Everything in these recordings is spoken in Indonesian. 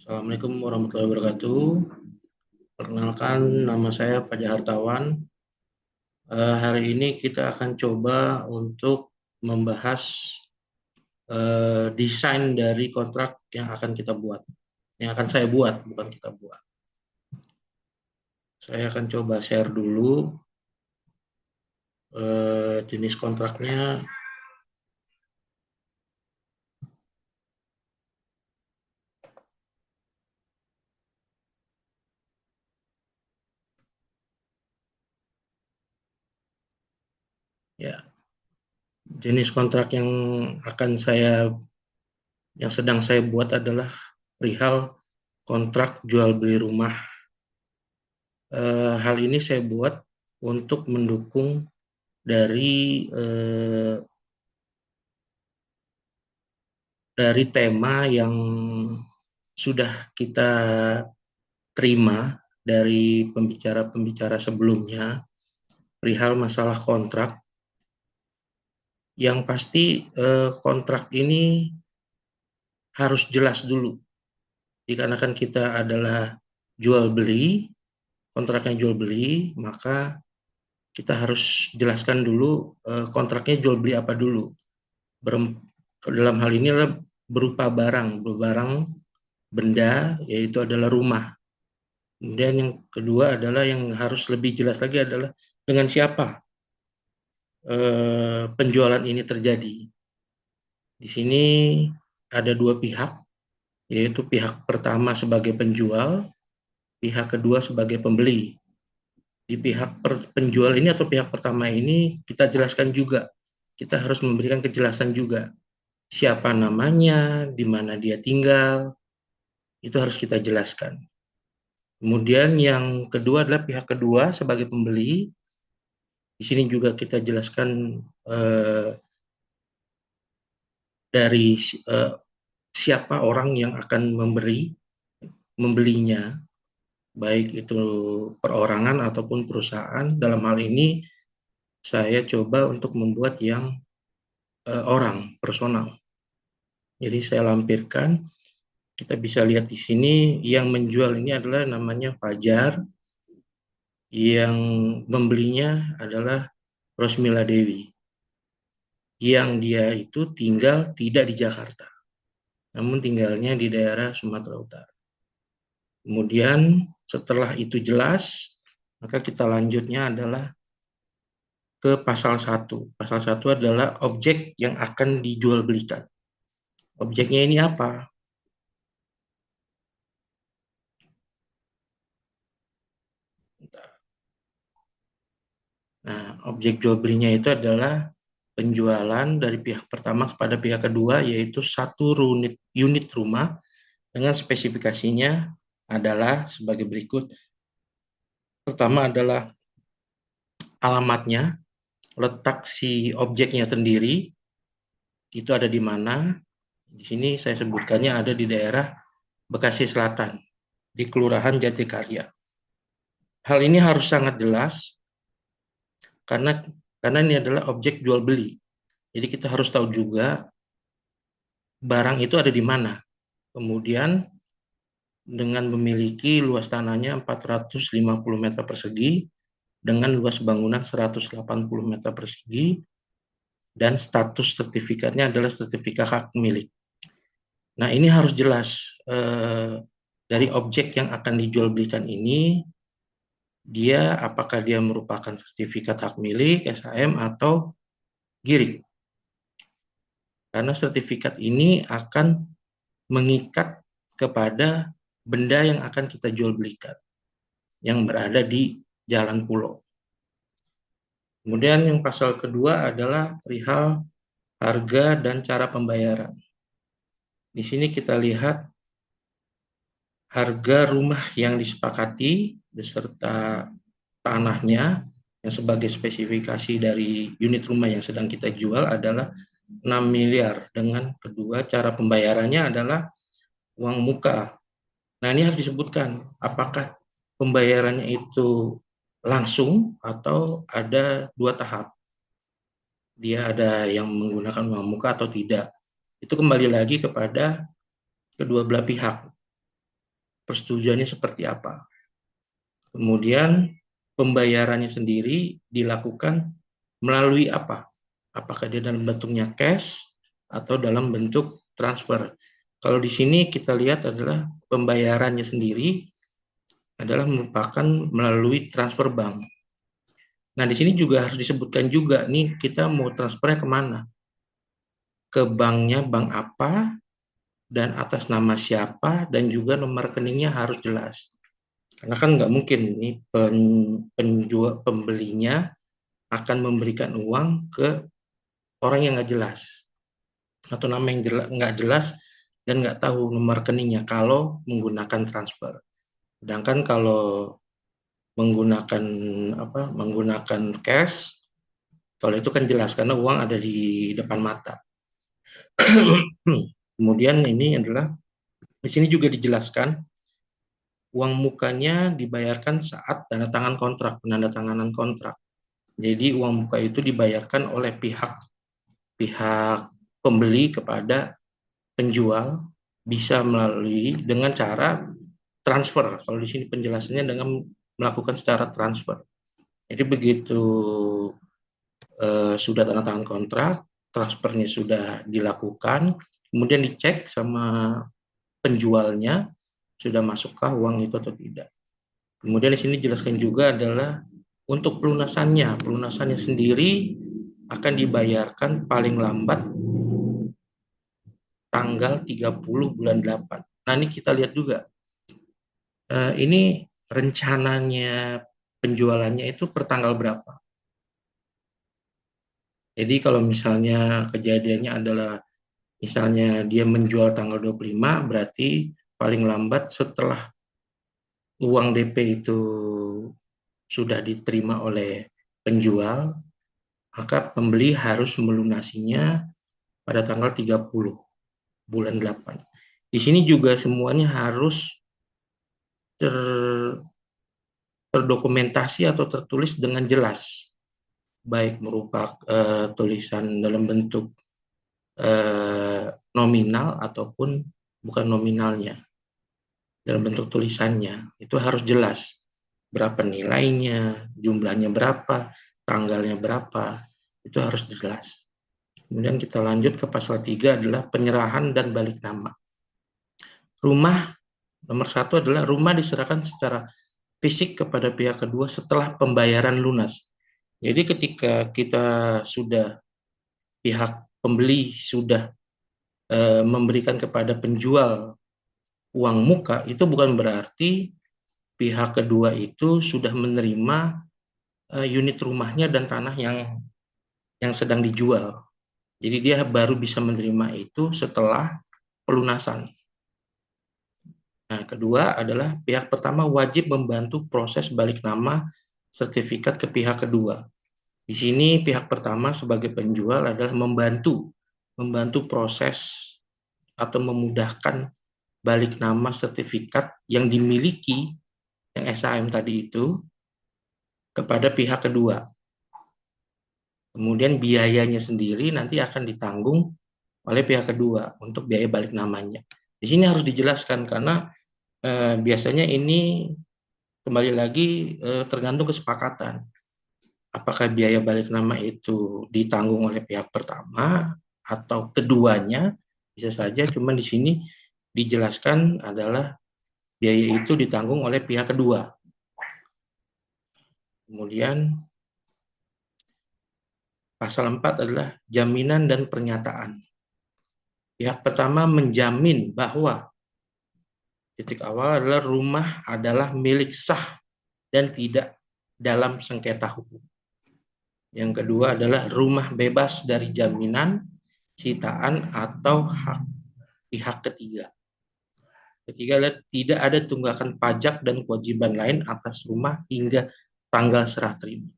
Assalamualaikum warahmatullahi wabarakatuh. Perkenalkan, nama saya Fajar Hartawan. Hari ini kita akan coba untuk membahas desain dari kontrak yang akan kita buat, yang akan saya buat, bukan kita buat. Saya akan coba share dulu jenis kontraknya. Ya, jenis kontrak yang sedang saya buat adalah perihal kontrak jual beli rumah. Hal ini saya buat untuk mendukung dari tema yang sudah kita terima dari pembicara-pembicara sebelumnya perihal masalah kontrak. Yang pasti kontrak ini harus jelas dulu. Dikarenakan kita adalah jual beli, kontraknya jual beli, maka kita harus jelaskan dulu kontraknya jual beli apa dulu. Dalam hal ini adalah berupa barang benda, yaitu adalah rumah. Kemudian yang kedua adalah yang harus lebih jelas lagi adalah dengan siapa penjualan ini terjadi. Di sini ada dua pihak, yaitu pihak pertama sebagai penjual, pihak kedua sebagai pembeli. Di pihak penjual ini atau pihak pertama ini kita jelaskan juga, kita harus memberikan kejelasan juga. Siapa namanya, di mana dia tinggal, itu harus kita jelaskan. Kemudian yang kedua adalah pihak kedua sebagai pembeli. Di sini juga kita jelaskan dari siapa orang yang akan membelinya, baik itu perorangan ataupun perusahaan. Dalam hal ini saya coba untuk membuat yang orang, personal. Jadi saya lampirkan, kita bisa lihat di sini yang menjual ini adalah namanya Fajar, yang membelinya adalah Rosmila Dewi, yang dia itu tinggal tidak di Jakarta, namun tinggalnya di daerah Sumatera Utara. Kemudian setelah itu jelas, maka kita lanjutnya adalah ke pasal 1. Pasal 1 adalah objek yang akan dijual belikan. Objeknya ini apa? Nah, objek jual belinya itu adalah penjualan dari pihak pertama kepada pihak kedua, yaitu satu unit rumah dengan spesifikasinya adalah sebagai berikut. Pertama adalah alamatnya, letak si objeknya sendiri, itu ada di mana. Di sini saya sebutkannya ada di daerah Bekasi Selatan, di Kelurahan Jatikarya. Hal ini harus sangat jelas karena ini adalah objek jual beli. Jadi kita harus tahu juga barang itu ada di mana. Kemudian dengan memiliki luas tanahnya 450 meter persegi dengan luas bangunan 180 meter persegi dan status sertifikatnya adalah sertifikat hak milik. Nah, ini harus jelas dari objek yang akan dijual belikan ini, apakah dia merupakan sertifikat hak milik, SHM, atau GIRIK. Karena sertifikat ini akan mengikat kepada benda yang akan kita jual belikan, yang berada di Jalan Pulau. Kemudian yang pasal kedua adalah perihal harga dan cara pembayaran. Di sini kita lihat harga rumah yang disepakati beserta tanahnya yang sebagai spesifikasi dari unit rumah yang sedang kita jual adalah 6 miliar. Dengan kedua, cara pembayarannya adalah uang muka. Nah, ini harus disebutkan apakah pembayarannya itu langsung atau ada dua tahap. Dia ada yang menggunakan uang muka atau tidak. Itu kembali lagi kepada kedua belah pihak. persetujuannya seperti apa. Kemudian pembayarannya sendiri dilakukan melalui apa? Apakah dia dalam bentuknya cash atau dalam bentuk transfer? Kalau di sini kita lihat adalah pembayarannya sendiri adalah merupakan melalui transfer bank. Nah, di sini juga harus disebutkan juga nih kita mau transfernya kemana? Ke banknya bank apa dan atas nama siapa dan juga nomor rekeningnya harus jelas. Karena kan nggak mungkin nih penjual pembelinya akan memberikan uang ke orang yang nggak jelas atau nama yang nggak jelas dan nggak tahu nomor rekeningnya kalau menggunakan transfer. Sedangkan kalau menggunakan menggunakan cash, kalau itu kan jelas karena uang ada di depan mata. Kemudian ini adalah di sini juga dijelaskan uang mukanya dibayarkan saat tanda tangan kontrak, penandatanganan kontrak. Jadi uang muka itu dibayarkan oleh pihak pembeli kepada penjual bisa melalui dengan cara transfer. Kalau di sini penjelasannya dengan melakukan secara transfer. Jadi begitu sudah tanda tangan kontrak, transfernya sudah dilakukan, kemudian dicek sama penjualnya sudah masukkah uang itu atau tidak. Kemudian di sini dijelaskan juga adalah untuk pelunasannya sendiri akan dibayarkan paling lambat tanggal 30 bulan 8. Nah, ini kita lihat juga. Ini rencananya penjualannya itu per tanggal berapa. Jadi kalau misalnya kejadiannya adalah misalnya dia menjual tanggal 25, berarti paling lambat setelah uang DP itu sudah diterima oleh penjual, maka pembeli harus melunasinya pada tanggal 30 bulan 8. Di sini juga semuanya harus terdokumentasi atau tertulis dengan jelas, baik merupakan tulisan dalam bentuk nominal ataupun bukan nominalnya, dalam bentuk tulisannya itu harus jelas berapa nilainya, jumlahnya berapa, tanggalnya berapa, itu harus jelas. Kemudian kita lanjut ke pasal 3 adalah penyerahan dan balik nama. Rumah nomor 1 adalah rumah diserahkan secara fisik kepada pihak kedua setelah pembayaran lunas. Jadi ketika kita sudah pihak pembeli sudah memberikan kepada penjual uang muka, itu bukan berarti pihak kedua itu sudah menerima unit rumahnya dan tanah yang sedang dijual. Jadi dia baru bisa menerima itu setelah pelunasan. Nah, kedua adalah pihak pertama wajib membantu proses balik nama sertifikat ke pihak kedua. Di sini pihak pertama sebagai penjual adalah membantu proses atau memudahkan balik nama sertifikat yang dimiliki yang SHM tadi itu kepada pihak kedua. Kemudian biayanya sendiri nanti akan ditanggung oleh pihak kedua untuk biaya balik namanya. Di sini harus dijelaskan karena biasanya ini kembali lagi tergantung kesepakatan. Apakah biaya balik nama itu ditanggung oleh pihak pertama atau keduanya, bisa saja, cuma di sini dijelaskan adalah biaya itu ditanggung oleh pihak kedua. Kemudian pasal 4 adalah jaminan dan pernyataan. Pihak pertama menjamin bahwa titik awal adalah rumah adalah milik sah dan tidak dalam sengketa hukum. Yang kedua adalah rumah bebas dari jaminan, sitaan, atau hak pihak ketiga. Ketiga adalah tidak ada tunggakan pajak dan kewajiban lain atas rumah hingga tanggal serah terima.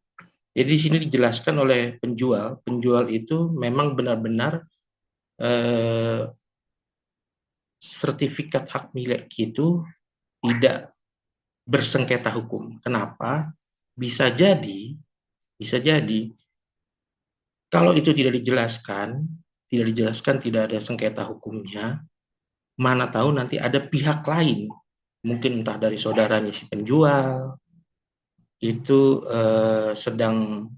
Jadi di sini dijelaskan oleh penjual itu memang benar-benar sertifikat hak milik itu tidak bersengketa hukum. Kenapa? Bisa jadi kalau itu tidak dijelaskan, tidak ada sengketa hukumnya, mana tahu nanti ada pihak lain mungkin entah dari saudaranya si penjual, itu sedang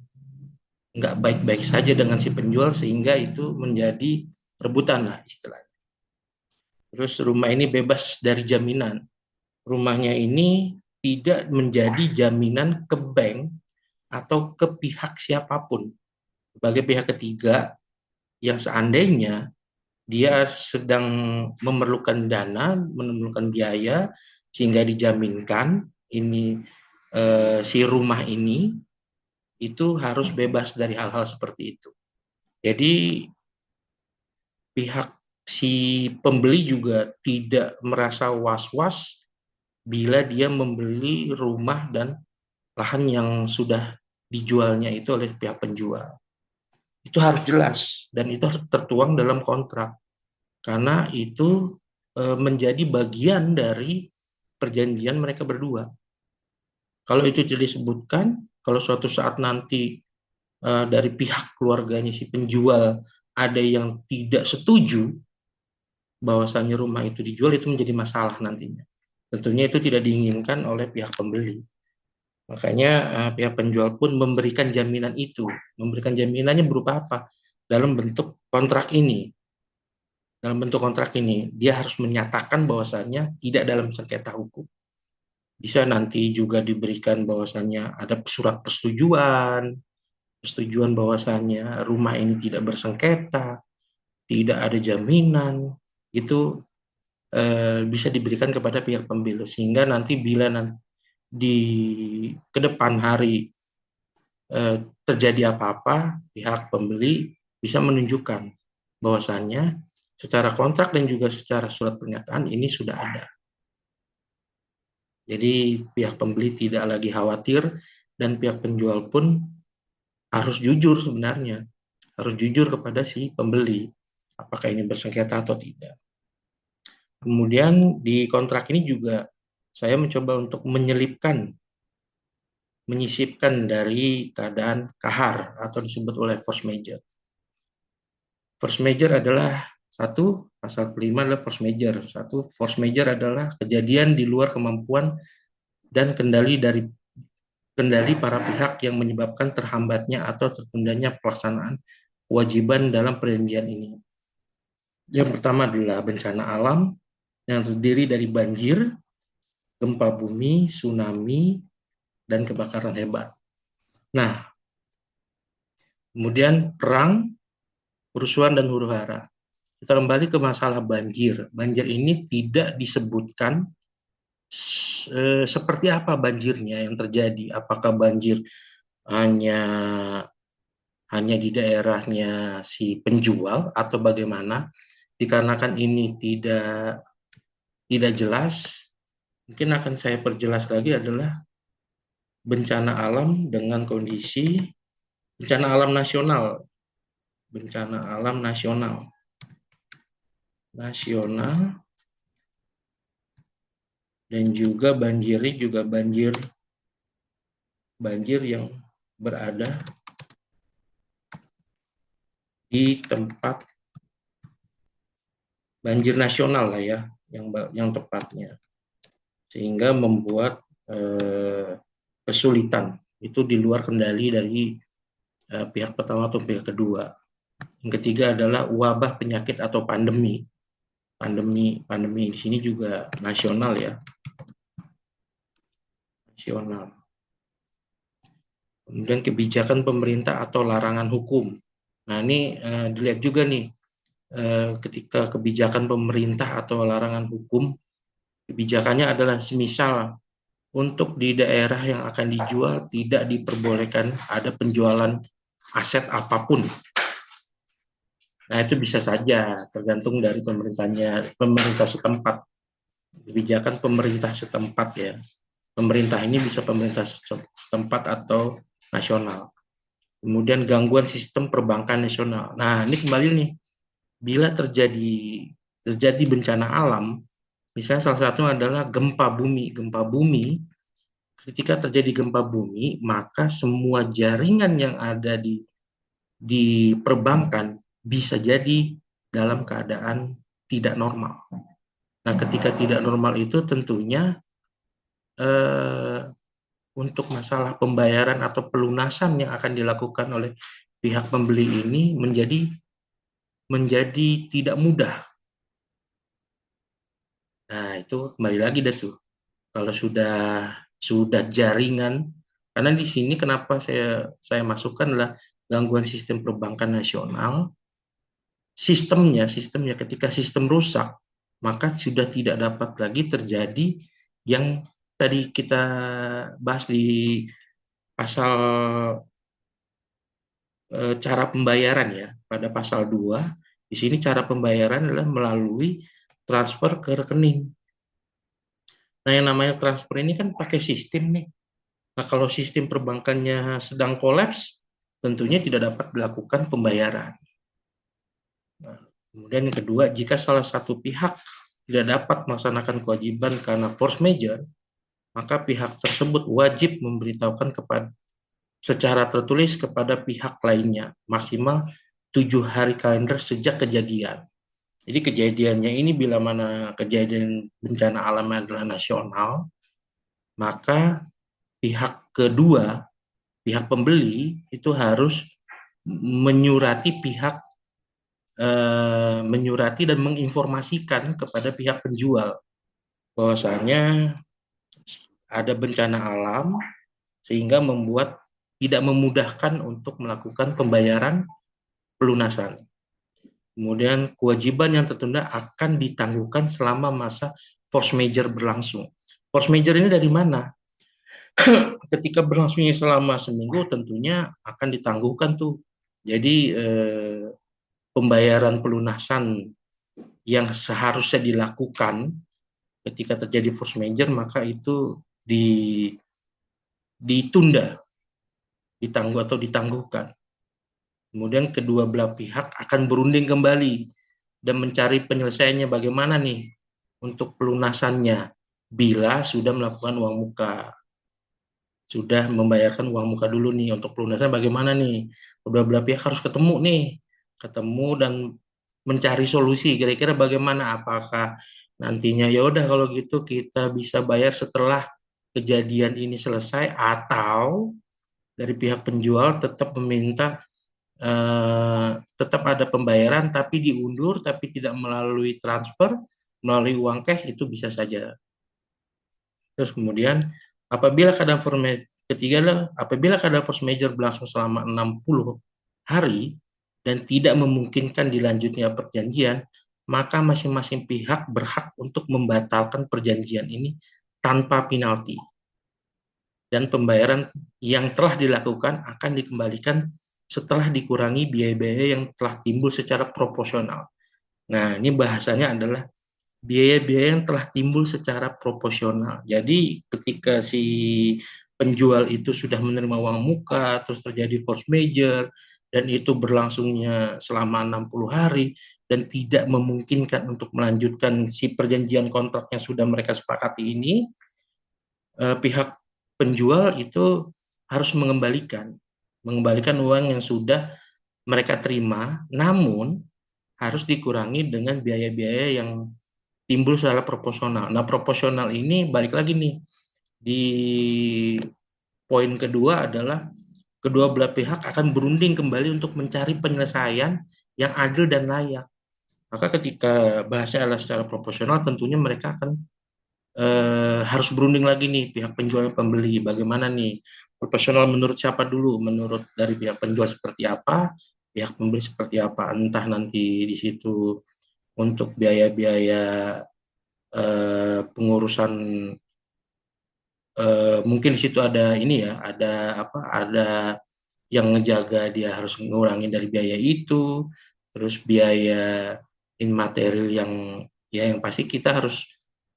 nggak baik-baik saja dengan si penjual sehingga itu menjadi rebutan lah istilahnya. Terus rumah ini bebas dari jaminan. Rumahnya ini tidak menjadi jaminan ke bank atau ke pihak siapapun. Sebagai pihak ketiga yang seandainya dia sedang memerlukan dana, memerlukan biaya, sehingga dijaminkan ini si rumah ini itu harus bebas dari hal-hal seperti itu. Jadi pihak si pembeli juga tidak merasa was-was bila dia membeli rumah dan lahan yang sudah dijualnya itu oleh pihak penjual. Itu harus jelas dan itu harus tertuang dalam kontrak karena itu menjadi bagian dari perjanjian mereka berdua. Kalau itu tidak disebutkan, kalau suatu saat nanti dari pihak keluarganya si penjual ada yang tidak setuju bahwasannya rumah itu dijual, itu menjadi masalah nantinya. Tentunya itu tidak diinginkan oleh pihak pembeli. Makanya pihak penjual pun memberikan jaminan itu. Memberikan jaminannya berupa apa? Dalam bentuk kontrak ini. Dalam bentuk kontrak ini, dia harus menyatakan bahwasannya tidak dalam sengketa hukum. Bisa nanti juga diberikan bahwasannya ada surat persetujuan, persetujuan bahwasannya rumah ini tidak bersengketa, tidak ada jaminan, itu bisa diberikan kepada pihak pembeli sehingga nanti bila di ke depan hari terjadi apa-apa, pihak pembeli bisa menunjukkan bahwasannya secara kontrak dan juga secara surat pernyataan ini sudah ada. Jadi pihak pembeli tidak lagi khawatir dan pihak penjual pun harus jujur sebenarnya, harus jujur kepada si pembeli apakah ini bersengketa atau tidak. Kemudian di kontrak ini juga saya mencoba untuk menyisipkan dari keadaan kahar atau disebut oleh force majeure. Force majeure adalah satu, pasal kelima adalah force majeure. Satu, force majeure adalah kejadian di luar kemampuan dan kendali para pihak yang menyebabkan terhambatnya atau tertundanya pelaksanaan kewajiban dalam perjanjian ini. Yang pertama adalah bencana alam yang terdiri dari banjir, gempa bumi, tsunami, dan kebakaran hebat. Nah, kemudian perang, kerusuhan, dan huru-hara. Kita kembali ke masalah banjir. Banjir ini tidak disebutkan seperti apa banjirnya yang terjadi. Apakah banjir hanya di daerahnya si penjual atau bagaimana? Dikarenakan ini tidak jelas, mungkin akan saya perjelas lagi adalah bencana alam dengan kondisi bencana alam nasional, dan juga banjirnya juga banjir yang berada di tempat banjir nasional lah ya, yang tepatnya, sehingga membuat kesulitan itu di luar kendali dari pihak pertama atau pihak kedua. Yang ketiga adalah wabah penyakit atau pandemi. Pandemi di sini juga nasional ya, nasional. Kemudian kebijakan pemerintah atau larangan hukum. Nah ini dilihat juga nih ketika kebijakan pemerintah atau larangan hukum, kebijakannya adalah semisal untuk di daerah yang akan dijual tidak diperbolehkan ada penjualan aset apapun. Nah itu bisa saja tergantung dari pemerintah setempat, kebijakan pemerintah setempat ya. Pemerintah ini bisa pemerintah setempat atau nasional. Kemudian gangguan sistem perbankan nasional. Nah ini kembali nih, bila terjadi bencana alam, misalnya salah satu adalah gempa bumi. Gempa bumi, ketika terjadi gempa bumi, maka semua jaringan yang ada di perbankan bisa jadi dalam keadaan tidak normal. Nah, ketika tidak normal itu tentunya eh, untuk masalah pembayaran atau pelunasan yang akan dilakukan oleh pihak pembeli ini menjadi tidak mudah. Nah, itu kembali lagi deh tuh. Kalau sudah jaringan, karena di sini kenapa saya masukkan adalah gangguan sistem perbankan nasional, sistemnya ketika sistem rusak, maka sudah tidak dapat lagi terjadi yang tadi kita bahas di pasal cara pembayaran ya, pada pasal 2. Di sini cara pembayaran adalah melalui transfer ke rekening. Nah, yang namanya transfer ini kan pakai sistem nih. Nah, kalau sistem perbankannya sedang kolaps, tentunya tidak dapat dilakukan pembayaran. Nah, kemudian yang kedua, jika salah satu pihak tidak dapat melaksanakan kewajiban karena force majeure, maka pihak tersebut wajib memberitahukan secara tertulis kepada pihak lainnya maksimal 7 hari kalender sejak kejadian. Jadi kejadiannya ini bila mana kejadian bencana alam adalah nasional, maka pihak kedua, pihak pembeli itu harus menyurati dan menginformasikan kepada pihak penjual bahwasanya ada bencana alam sehingga membuat tidak memudahkan untuk melakukan pembayaran pelunasan. Kemudian kewajiban yang tertunda akan ditangguhkan selama masa force majeure berlangsung. Force majeure ini dari mana? Ketika berlangsungnya selama seminggu tentunya akan ditangguhkan tuh. Jadi pembayaran pelunasan yang seharusnya dilakukan ketika terjadi force majeure maka itu ditunda, ditangguh atau ditangguhkan. Kemudian kedua belah pihak akan berunding kembali dan mencari penyelesaiannya bagaimana nih untuk pelunasannya bila sudah melakukan uang muka. Sudah membayarkan uang muka dulu nih untuk pelunasan bagaimana nih. Kedua belah pihak harus ketemu nih. Ketemu dan mencari solusi kira-kira bagaimana, apakah nantinya ya udah kalau gitu kita bisa bayar setelah kejadian ini selesai atau dari pihak penjual tetap meminta tetap ada pembayaran tapi diundur tapi tidak melalui transfer, melalui uang cash itu bisa saja. Terus kemudian apabila keadaan force ketiga adalah apabila keadaan force majeure berlangsung selama 60 hari dan tidak memungkinkan dilanjutnya perjanjian, maka masing-masing pihak berhak untuk membatalkan perjanjian ini tanpa penalti. Dan pembayaran yang telah dilakukan akan dikembalikan setelah dikurangi biaya-biaya yang telah timbul secara proporsional. Nah, ini bahasanya adalah biaya-biaya yang telah timbul secara proporsional. Jadi ketika si penjual itu sudah menerima uang muka, terus terjadi force majeure, dan itu berlangsungnya selama 60 hari, dan tidak memungkinkan untuk melanjutkan si perjanjian kontrak yang sudah mereka sepakati ini, pihak penjual itu harus mengembalikan uang yang sudah mereka terima, namun harus dikurangi dengan biaya-biaya yang timbul secara proporsional. Nah, proporsional ini balik lagi nih di poin kedua adalah kedua belah pihak akan berunding kembali untuk mencari penyelesaian yang adil dan layak. Maka ketika bahasanya adalah secara proporsional, tentunya mereka akan harus berunding lagi nih pihak penjual dan pembeli. Bagaimana nih proporsional menurut siapa dulu? Menurut dari pihak penjual seperti apa, pihak pembeli seperti apa? Entah nanti di situ untuk biaya-biaya pengurusan mungkin di situ ada ini ya, ada yang ngejaga dia harus ngurangin dari biaya itu, terus biaya immaterial yang pasti kita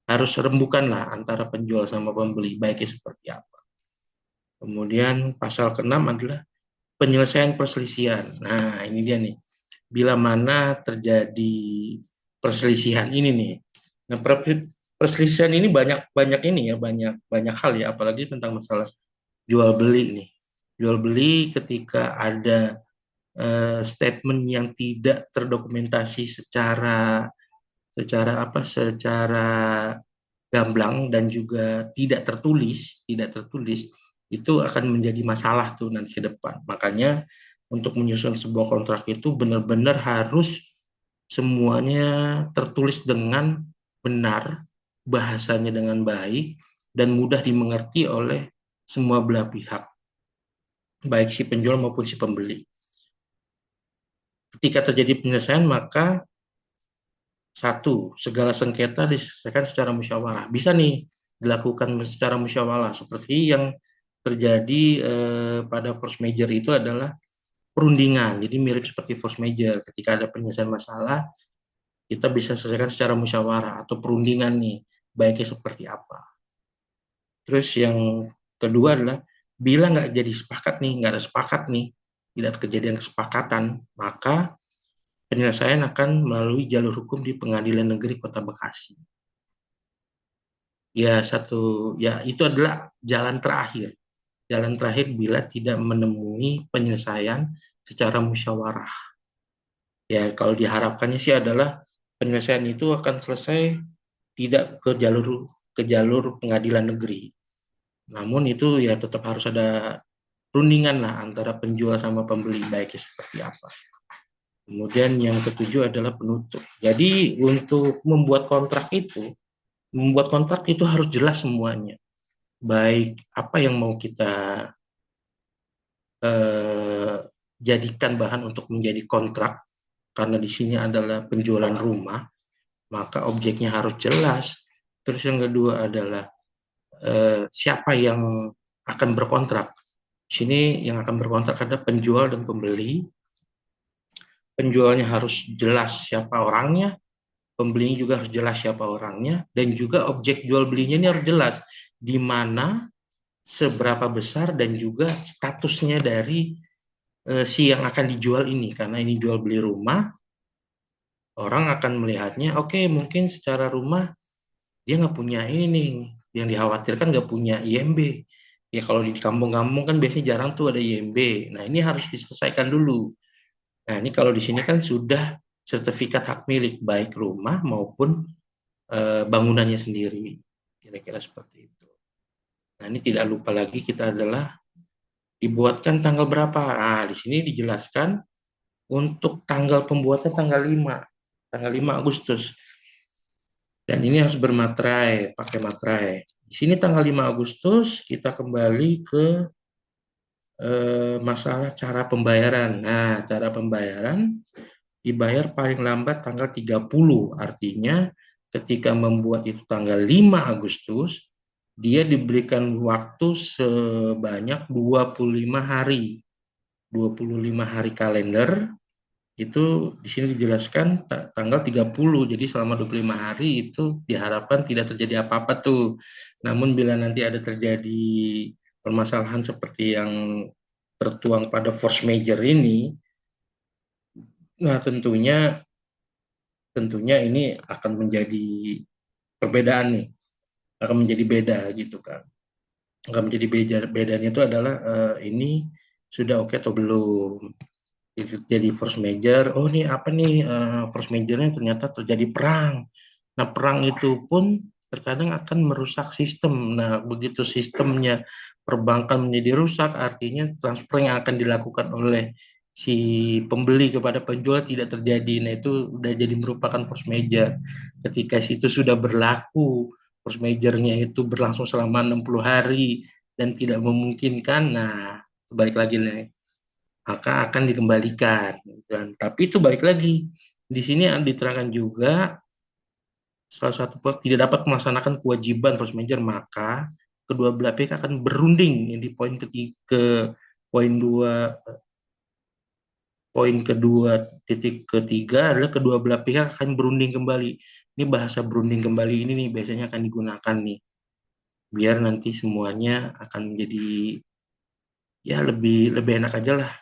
harus rembukan lah antara penjual sama pembeli, baiknya seperti apa. Kemudian pasal ke-6 adalah penyelesaian perselisihan. Nah, ini dia nih. Bila mana terjadi perselisihan ini nih. Nah, perselisihan ini banyak ini ya, banyak hal ya, apalagi tentang masalah jual beli nih. Jual beli ketika ada statement yang tidak terdokumentasi secara secara gamblang dan juga tidak tertulis itu akan menjadi masalah tuh nanti ke depan. Makanya untuk menyusun sebuah kontrak itu benar-benar harus semuanya tertulis dengan benar, bahasanya dengan baik dan mudah dimengerti oleh semua belah pihak, baik si penjual maupun si pembeli. Ketika terjadi penyelesaian, maka satu, segala sengketa diselesaikan secara musyawarah. Bisa nih dilakukan secara musyawarah seperti yang terjadi pada force major itu adalah perundingan. Jadi mirip seperti force major. Ketika ada penyelesaian masalah, kita bisa selesaikan secara musyawarah atau perundingan nih, baiknya seperti apa. Terus yang kedua adalah bila nggak jadi sepakat nih, nggak ada sepakat nih, tidak kejadian kesepakatan, maka penyelesaian akan melalui jalur hukum di Pengadilan Negeri Kota Bekasi. Ya itu adalah jalan terakhir. Jalan terakhir bila tidak menemui penyelesaian secara musyawarah. Ya kalau diharapkannya sih adalah penyelesaian itu akan selesai tidak ke jalur pengadilan negeri. Namun itu ya tetap harus ada perundingan lah antara penjual sama pembeli baiknya seperti apa. Kemudian yang ketujuh adalah penutup. Jadi untuk membuat kontrak itu harus jelas semuanya. Baik apa yang mau kita eh, jadikan bahan untuk menjadi kontrak, karena di sini adalah penjualan rumah, maka objeknya harus jelas. Terus yang kedua adalah siapa yang akan berkontrak. Di sini yang akan berkontrak ada penjual dan pembeli. Penjualnya harus jelas siapa orangnya, pembelinya juga harus jelas siapa orangnya, dan juga objek jual belinya ini harus jelas di mana, seberapa besar, dan juga statusnya dari si yang akan dijual ini. Karena ini jual beli rumah, orang akan melihatnya, oke, mungkin secara rumah dia nggak punya ini nih, yang dikhawatirkan nggak punya IMB. Ya kalau di kampung-kampung kan biasanya jarang tuh ada IMB. Nah ini harus diselesaikan dulu. Nah ini kalau di sini kan sudah sertifikat hak milik baik rumah maupun bangunannya sendiri. Kira-kira seperti itu. Nah ini tidak lupa lagi kita adalah dibuatkan tanggal berapa. Nah di sini dijelaskan untuk tanggal pembuatan tanggal 5 Agustus. Dan ini harus bermaterai, pakai materai. Di sini tanggal 5 Agustus kita kembali ke masalah cara pembayaran. Nah, cara pembayaran dibayar paling lambat tanggal 30. Artinya ketika membuat itu tanggal 5 Agustus, dia diberikan waktu sebanyak 25 hari. 25 hari kalender itu di sini dijelaskan tanggal 30. Jadi selama 25 hari itu diharapkan tidak terjadi apa-apa tuh. Namun bila nanti ada terjadi permasalahan seperti yang tertuang pada force major ini, nah tentunya ini akan menjadi perbedaan nih, akan menjadi beda gitu kan. Akan menjadi bedanya itu adalah ini sudah oke atau belum. Jadi force major, oh ini apa nih force majornya ternyata terjadi perang. Nah perang itu pun terkadang akan merusak sistem. Nah begitu sistemnya perbankan menjadi rusak, artinya transfer yang akan dilakukan oleh si pembeli kepada penjual tidak terjadi. Nah itu sudah jadi merupakan force major. Ketika situ sudah berlaku, force majornya itu berlangsung selama 60 hari dan tidak memungkinkan, nah balik lagi nih, maka akan dikembalikan. Dan tapi itu balik lagi, di sini diterangkan juga salah satu tidak dapat melaksanakan kewajiban force major, maka kedua belah pihak akan berunding. Di poin dua poin kedua titik ketiga adalah kedua belah pihak akan berunding kembali. Ini bahasa berunding kembali ini nih biasanya akan digunakan nih biar nanti semuanya akan menjadi ya lebih lebih enak aja lah.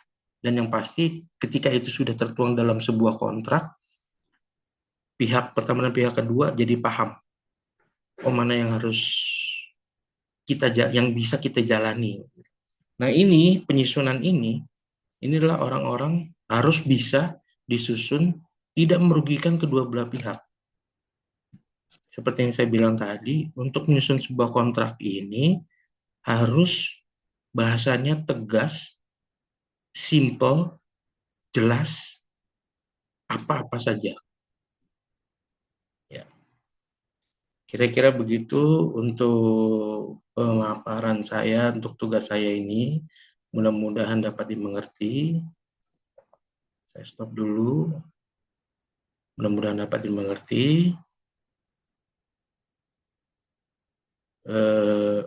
Dan yang pasti ketika itu sudah tertuang dalam sebuah kontrak, pihak pertama dan pihak kedua jadi paham oh mana yang bisa kita jalani. Nah ini penyusunan ini adalah orang-orang harus bisa disusun tidak merugikan kedua belah pihak. seperti yang saya bilang tadi, untuk menyusun sebuah kontrak ini harus bahasanya tegas, simple, jelas, apa-apa saja. Ya, kira-kira begitu untuk pemaparan saya untuk tugas saya ini. Mudah-mudahan dapat dimengerti. Saya stop dulu. Mudah-mudahan dapat dimengerti. Eh,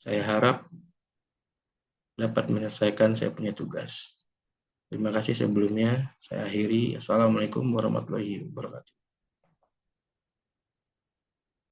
saya harap dapat menyelesaikan saya punya tugas. Terima kasih sebelumnya. Saya akhiri. Assalamualaikum warahmatullahi wabarakatuh.